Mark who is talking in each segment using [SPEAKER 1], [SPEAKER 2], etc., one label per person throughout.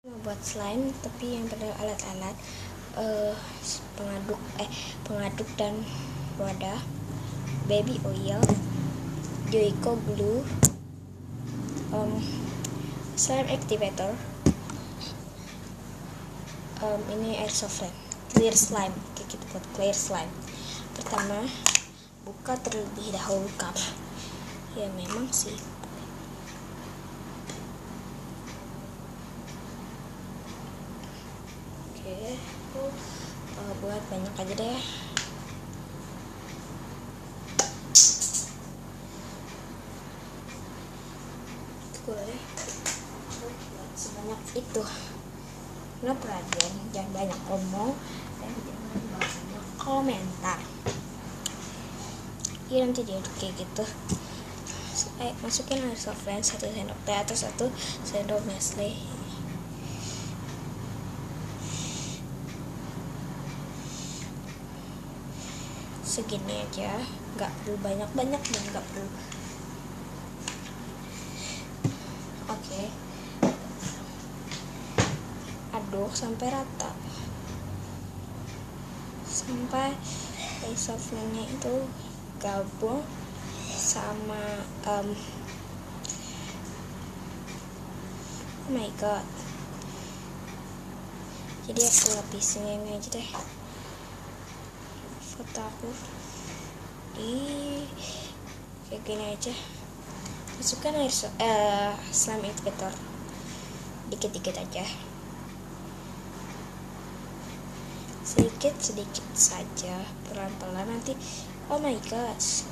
[SPEAKER 1] Buat slime tapi yang pada alat-alat pengaduk dan wadah, baby oil, Joico glue, slime activator, ini air softener, clear slime, kayak gitu buat clear slime. Pertama, buka terlebih dahulu cup. Ya memang sih. Oke, aku buat banyak aja deh. Boleh buat sebanyak itu. No problem, jangan banyak ngomong dan jangan banyak komentar. Ya nanti diaduk kayak gitu. Masukin air softener 1 sendok teh atau 1 sendok Nestle. Segini aja, nggak perlu banyak-banyak dan nggak perlu. Oke, aduk sampai rata, sampai air softenernya itu gabung sama oh my god. Jadi aku lapisin ini aja deh, foto aku kayak gini aja. Masukkan air slime activator dikit-dikit aja, sedikit saja, pelan-pelan. Nanti oh my gosh,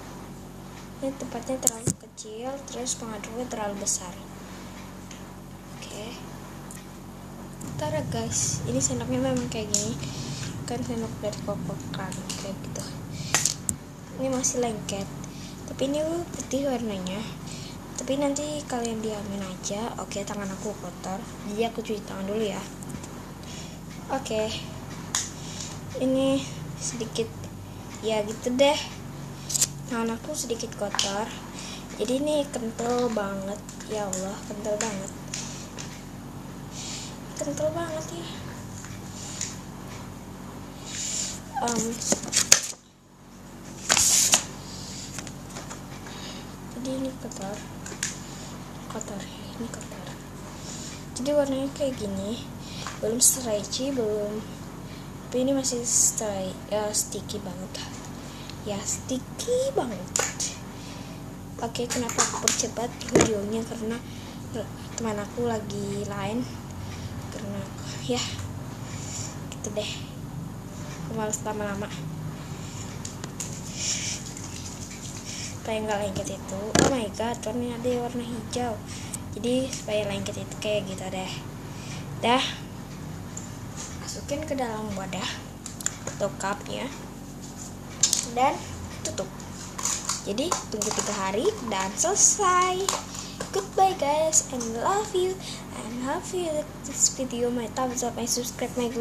[SPEAKER 1] ini tempatnya terlalu kecil, terus pengaduknya terlalu besar. Oke, tara guys, ini sendoknya memang kayak gini kan, sendok dari kokokan kayak gitu. Ini masih lengket, tapi ini putih warnanya. Tapi nanti kalian diamin aja. Oke, tangan aku kotor, jadi aku cuci tangan dulu ya. Oke, ini sedikit ya gitu deh, tangan aku sedikit kotor, jadi ini kental banget. Ya Allah, kental banget ya. Jadi ini kotor, ini kotor. Jadi warnanya kayak gini, belum stretchy, tapi ini masih sticky banget ya, sticky banget. Oke, kenapa aku percepat videonya, karena teman aku lagi lain, karena ya gitu deh, aku males lama-lama supaya nggak lengket itu. Oh my god, warnanya ada warna hijau, jadi supaya lengket itu kayak gitu deh. Masukin ke dalam wadah atau cupnya dan tutup. Jadi tunggu 3 hari dan selesai. Goodbye guys, and love you, and hope you like this video. My thumbs up, my subscribe, my like.